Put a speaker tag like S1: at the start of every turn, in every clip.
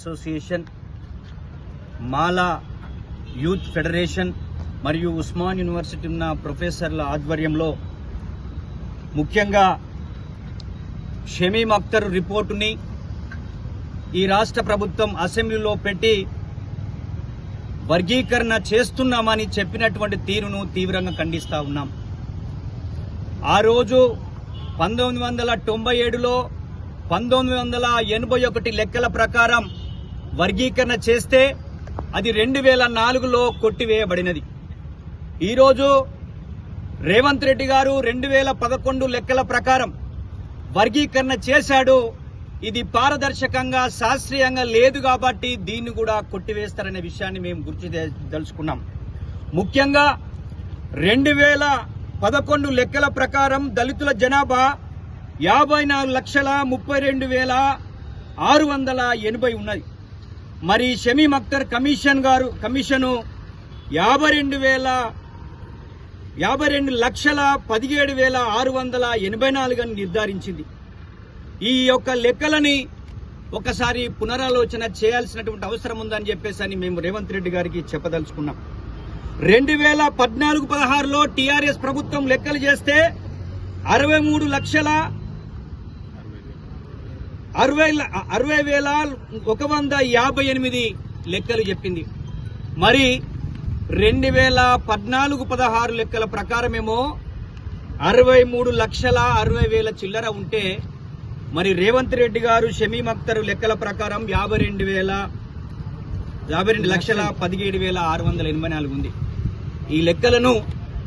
S1: Association, మాలా youth federation మరియు Osman university ఉన్న ప్రొఫెసర్ల ఆధ్వర్యంలో ముఖ్యంగా షమీమ్ అఖ్తర్ రిపోర్టుని ఈ రాష్ట్ర ప్రభుత్వం అసెంబ్లీలో పెట్టి వర్గీకరణ చేస్తున్నామని చెప్పినటువంటి తీరును తీవ్రంగా ఖండిస్తా ఉన్నాం. ఆ రోజు 1997లో 1981 లెక్కల ప్రకారం వర్గీకరణ చేస్తే అది 2004లో కొట్టివేయబడినది. ఈరోజు రేవంత్ రెడ్డి గారు 2011 లెక్కల ప్రకారం వర్గీకరణ చేశాడు. ఇది పారదర్శకంగా శాస్త్రీయంగా లేదు కాబట్టి దీన్ని కూడా కొట్టివేస్తారనే విషయాన్ని మేము గుర్తు తెలుసుకున్నాం. ముఖ్యంగా 2011 లెక్కల ప్రకారం దళితుల జనాభా 54,32,680 ఉన్నది. మరి షమీమ్ అఖ్తర్ కమిషను 52,17,684 అని నిర్ధారించింది. ఈ యొక్క లెక్కలని ఒకసారి పునరాలోచన చేయాల్సినటువంటి అవసరం ఉందని చెప్పేసి మేము రేవంత్ రెడ్డి గారికి చెప్పదలుచుకున్నాం. 2014-16లో టీఆర్ఎస్ ప్రభుత్వం లెక్కలు చేస్తే 63,60,158 లెక్కలు చెప్పింది. మరి 2014-16 లెక్కల ప్రకారమేమో 63,60,000 చిల్లర ఉంటే మరి రేవంత్ రెడ్డి గారు షమీమ్ అఖ్తర్ లెక్కల ప్రకారం 52,17,684 ఉంది. ఈ లెక్కలను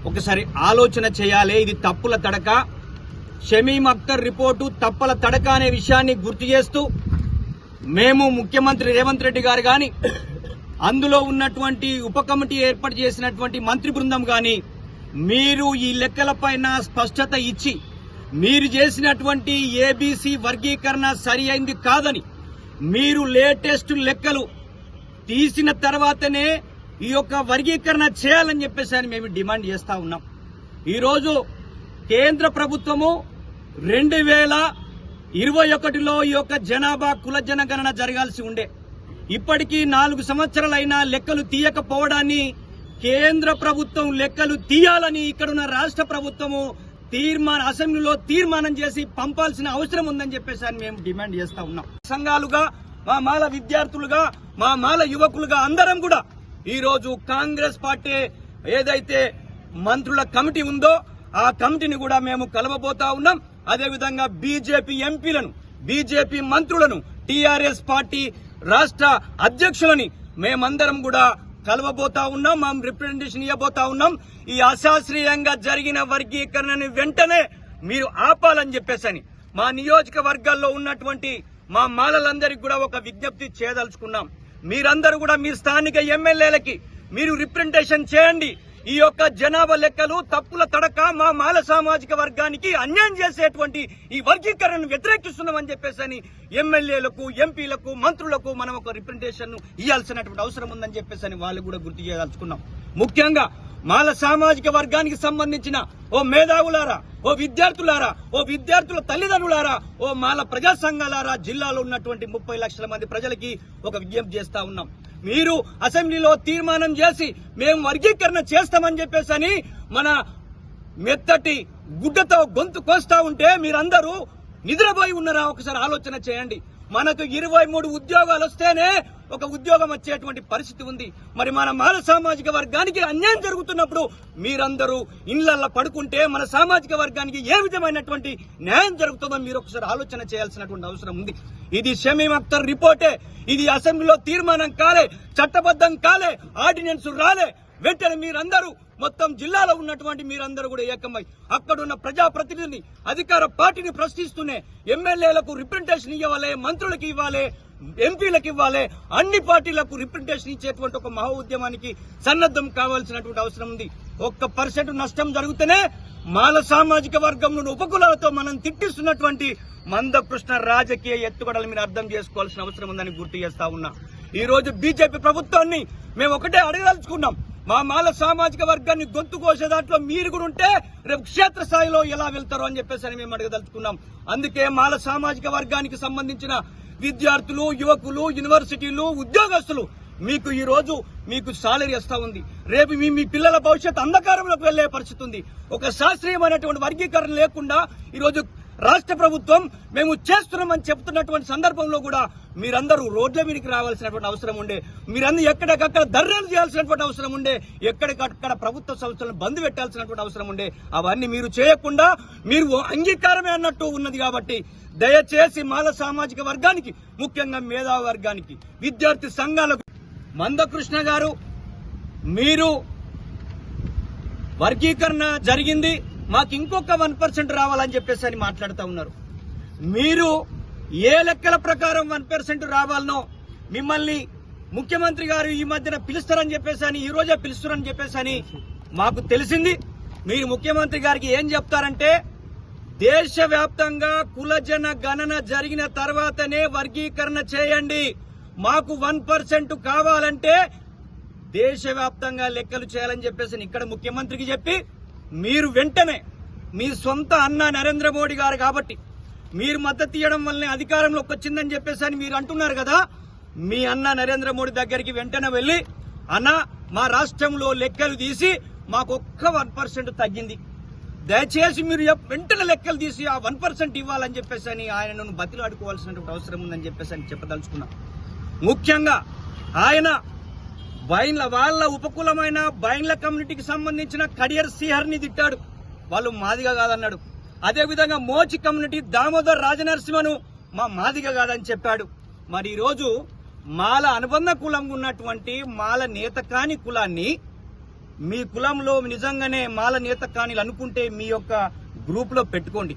S1: ఒకసారి ఆలోచన చేయాలి. ఇది తప్పుల తడక. షమీమ్ అఖ్తర్ రిపోర్టు తప్పుల తడక అనే విషయాన్ని గుర్తు చేస్తూ మేము ముఖ్యమంత్రి రేవంత్ రెడ్డి గారు గాని అందులో ఉన్నటువంటి ఉప కమిటీ ఏర్పాటు చేసినటువంటి మంత్రి బృందం గాని మీరు ఈ లెక్కలపైన స్పష్టత ఇచ్చి మీరు చేసినటువంటి ఏబీసీ వర్గీకరణ సరి అయింది కాదని మీరు లేటెస్ట్ లెక్కలు తీసిన తర్వాతనే ఈ యొక్క వర్గీకరణ చేయాలని చెప్పేసి మేము డిమాండ్ చేస్తా ఉన్నాం. ఈరోజు కేంద్ర ప్రభుత్వము 2021లో ఈ యొక్క జనాభా కుల జనగణన జరగాల్సి ఉండే. ఇప్పటికీ 4 సంవత్సరాలైనా లెక్కలు తీయకపోవడాన్ని కేంద్ర ప్రభుత్వం లెక్కలు తీయాలని ఇక్కడున్న రాష్ట్ర ప్రభుత్వము అసెంబ్లీలో తీర్మానం చేసి పంపాల్సిన అవసరం ఉందని చెప్పేసి మేము డిమాండ్ చేస్తా ఉన్నాం. సంఘాలుగా, మా మాల విద్యార్థులుగా, మా మాల యువకులుగా అందరం కూడా ఈరోజు కాంగ్రెస్ పార్టీ ఏదైతే మంత్రుల కమిటీ ఉందో ఆ కమిటీని కూడా మేము కలవబోతా ఉన్నాం. అదేవిధంగా బీజేపీ ఎంపీలను, బీజేపీ మంత్రులను, టీఆర్ఎస్ పార్టీ రాష్ట్ర అధ్యక్షులని మేమందరం కూడా కలవబోతా ఉన్నాం. మా రిప్రజెంటేషన్ ఇవ్వబోతా ఉన్నాం. ఈ అశాస్త్రీయంగా జరిగిన వర్గీకరణని వెంటనే మీరు ఆపాలని చెప్పేసని మా నియోజకవర్గాల్లో ఉన్నటువంటి మా మాలలందరికీ కూడా ఒక విజ్ఞప్తి చేయదలుచుకున్నాం. మీరందరూ కూడా మీ స్థానిక ఎమ్మెల్యేలకి మీరు రిప్రజెంటేషన్ చేయండి. ఈ యొక్క జనాభా లెక్కలు తప్పుల తడక మా మాల సామాజిక వర్గానికి అన్యాయం చేసేటువంటి ఈ వర్గీకరణను వ్యతిరేకిస్తున్నామని చెప్పేసి ఎమ్మెల్యేలకు, ఎంపీలకు, మంత్రులకు మనం ఒక రిప్రజెంటేషన్ ఇవ్వాల్సినటువంటి అవసరం ఉందని చెప్పేసి వాళ్ళు కూడా గుర్తు చేయదలుచుకున్నాం. ముఖ్యంగా మాల సామాజిక వర్గానికి సంబంధించిన ఓ మేధావులారా, ఓ విద్యార్థులారా, ఓ విద్యార్థుల తల్లిదండ్రులారా, ఓ మాల ప్రజా సంఘాలారా, జిల్లాలో ఉన్నటువంటి 30 లక్షల మంది ప్రజలకి ఒక విజ్ఞప్తి చేస్తా ఉన్నాం. మీరు అసెంబ్లీలో తీర్మానం చేసి మేము వర్గీకరణ చేస్తామని చెప్పేసి మన మెత్తటి గుడ్డతో గొంతు కోస్తా ఉంటే మీరందరూ నిద్రపోయి ఉన్నారా? ఒకసారి ఆలోచన చేయండి. మనకు 23 ఉద్యోగాలు వస్తేనే ఒక ఉద్యోగం వచ్చేటువంటి పరిస్థితి ఉంది. మరి మన మాల సామాజిక వర్గానికి అన్యాయం జరుగుతున్నప్పుడు మీరందరూ ఇళ్లల్లో పడుకుంటే మన సామాజిక వర్గానికి ఏ విధమైనటువంటి న్యాయం జరుగుతుందో మీరు ఒకసారి ఆలోచన చేయాల్సినటువంటి అవసరం ఉంది. ఇది షమీమ్ అఖ్తర్ రిపోర్టే. ఇది అసెంబ్లీలో తీర్మానం కాలే, చట్టబద్ధం కాలే, ఆర్డినెన్స్ రాలే. వెంటనే మీరందరూ మొత్తం జిల్లాలో ఉన్నటువంటి మీరందరూ కూడా ఏకమై అక్కడున్న ప్రజాప్రతినిధిని, అధికార పార్టీని ప్రశ్నిస్తూనే ఎమ్మెల్యేలకు రిప్రజెంటేషన్ ఇవ్వాలి, మంత్రులకు ఇవ్వాలి, ఎంపీలకు ఇవ్వాలి, అన్ని పార్టీలకు రిప్రజెంటేషన్ ఇచ్చేటువంటి ఒక మహా ఉద్యమానికి సన్నద్ధం కావాల్సినటువంటి అవసరం ఉంది. 1% నష్టం జరిగితేనే మాల సామాజిక వర్గం ఉపకులాలతో మనం తిట్టిస్తున్నటువంటి మందకృష్ణ రాజకీయ ఎత్తుగడలు మీరు అర్థం చేసుకోవాల్సిన అవసరం ఉందని గుర్తు చేస్తా ఉన్నా. ఈ రోజు బీజేపీ ప్రభుత్వాన్ని మేము ఒకటే అడగదలుచుకున్నాం. మా మాల సామాజిక వర్గాన్ని గొంతు కోసే దాంట్లో మీరు కూడా ఉంటే రేపు క్షేత్రస్థాయిలో ఎలా వెళ్తారో అని చెప్పేసి మేము అడగదలుచుకున్నాం. అందుకే మాల సామాజిక వర్గానికి సంబంధించిన విద్యార్థులు, యువకులు, యూనివర్సిటీలు, ఉద్యోగస్తులు మీకు ఈ రోజు మీకు సాలరీ వస్తా ఉంది. రేపు మీ పిల్లల భవిష్యత్తు అంధకారంలోకి వెళ్లే పరిస్థితి ఉంది. ఒక శాస్త్రీయమైనటువంటి వర్గీకరణ లేకుండా ఈరోజు రాష్ట్ర ప్రభుత్వం మేము చేస్తున్నామని చెప్తున్నటువంటి సందర్భంలో కూడా మీరందరూ రోడ్ల మీదకి రావాల్సినటువంటి అవసరం ఉండే, మీరందరూ ఎక్కడికక్కడ ధర్నాలు చేయాల్సినటువంటి అవసరం ఉండే, ఎక్కడికక్కడ ప్రభుత్వ సంస్థలను బంద్ పెట్టాల్సినటువంటి అవసరం ఉండే. అవన్నీ మీరు చేయకుండా మీరు అంగీకారమే అన్నట్టు ఉన్నది. కాబట్టి దయచేసి మాల సామాజిక వర్గానికి, ముఖ్యంగా మేధావి వర్గానికి, విద్యార్థి సంఘాలకు, మందకృష్ణ గారు మీరు వర్గీకరణ జరిగింది, మాకు ఇంకొక 1% రావాలని చెప్పేసి అని మాట్లాడుతూ ఉన్నారు. మీరు ఏ లెక్కల ప్రకారం 1% రావాలనో మిమ్మల్ని ముఖ్యమంత్రి గారు ఈ మధ్యన పిలుస్తారని చెప్పేసి అని, ఈ రోజే పిలుస్తారని చెప్పేసి అని మాకు తెలిసింది. మీరు ముఖ్యమంత్రి గారికి ఏం చెప్తారంటే, దేశవ్యాప్తంగా కులజన గణన జరిగిన తర్వాతనే వర్గీకరణ చేయండి, మాకు 1% కావాలంటే దేశవ్యాప్తంగా లెక్కలు చేయాలని చెప్పేసి ఇక్కడ ముఖ్యమంత్రికి చెప్పి, మీరు వెంటనే మీ సొంత అన్న నరేంద్ర మోడీ గారు కాబట్టి మీరు మద్దతు ఇవ్వడం వల్లనే అధికారంలోకి వచ్చిందని చెప్పేసి అని మీరు అంటున్నారు కదా, మీ అన్న నరేంద్ర మోడీ దగ్గరికి వెంటనే వెళ్లి, అన్న మా రాష్ట్రంలో లెక్కలు తీసి మాకు ఒక్క 1% తగ్గింది, దయచేసి మీరు వెంటనే లెక్కలు తీసి ఆ 1% ఇవ్వాలని చెప్పేసి అని ఆయనను బతిలాడుకోవాల్సినటువంటి అవసరం ఉందని చెప్పేసి అని చెప్పదలుచుకున్నా. ముఖ్యంగా ఆయన వాళ్ళ ఉపకులమైన బైన్ల కమ్యూనిటీకి సంబంధించిన కడియర్ సిహర్ని తిట్టాడు, వాళ్ళు మాదిగా కాదన్నాడు. అదేవిధంగా మోచి కమ్యూనిటీ దామోదర్ రాజనరసింహను మా మాదిగా కాదని చెప్పాడు. మరి ఈరోజు మాల అనుబంధ కులంగా ఉన్నటువంటి మాల నేత కాని కులాన్ని మీ కులంలో నిజంగానే మాల నేత కాని అనుకుంటే మీ యొక్క గ్రూప్ లో పెట్టుకోండి,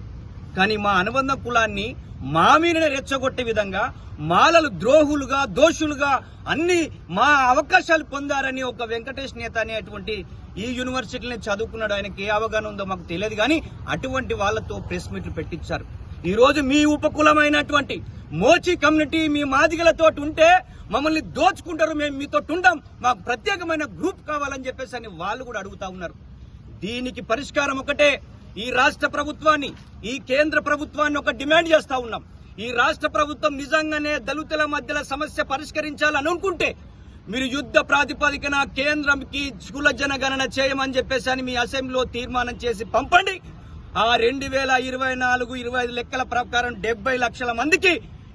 S1: కానీ మా అనుబంధ కులాన్ని మా మీదనే రెచ్చగొట్టే విధంగా మాలలు ద్రోహులుగా, దోషులుగా అన్ని మా అవకాశాలు పొందారని ఒక వెంకటేష్ నేత అనేటువంటి ఈ యూనివర్సిటీని చదువుకున్నాడు, ఆయనకి ఏ అవగాహన ఉందో మాకు తెలియదు, కానీ అటువంటి వాళ్లతో ప్రెస్ మీట్లు పెట్టించారు. ఈ రోజు మీ ఉపకులమైనటువంటి మోచి కమ్యూనిటీ మీ మాదిగలతో ఉంటే మమ్మల్ని దోచుకుంటారు, మేము మీతో ఉండం, మాకు ప్రత్యేకమైన గ్రూప్ కావాలని చెప్పేసి అని వాళ్ళు కూడా అడుగుతా ఉన్నారు. దీనికి పరిష్కారం ఒకటే, ఈ రాష్ట్ర ప్రభుత్వాన్ని, ఈ కేంద్ర ప్రభుత్వాన్ని ఒక డిమాండ్ చేస్తా ఉన్నాం. ఈ రాష్ట్ర ప్రభుత్వం నిజంగానే దళితుల మధ్యల సమస్య పరిష్కరించాలని అనుకుంటే మీరు యుద్ధ ప్రాతిపదికన కేంద్రంకి కుల జనగణన చేయమని చెప్పేసి అని మీ అసెంబ్లీలో తీర్మానం చేసి పంపండి. ఆ 2024-25 లెక్కల ప్రకారం 70 లక్షల మందికి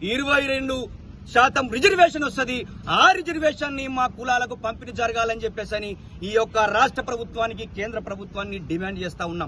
S1: 22% రిజర్వేషన్ వస్తుంది. ఆ రిజర్వేషన్ ని మా కులాలకు పంపిణీ జరగాలని చెప్పేసి ఈ యొక్క రాష్ట్ర ప్రభుత్వానికి, కేంద్ర ప్రభుత్వాన్ని డిమాండ్ చేస్తా ఉన్నాం.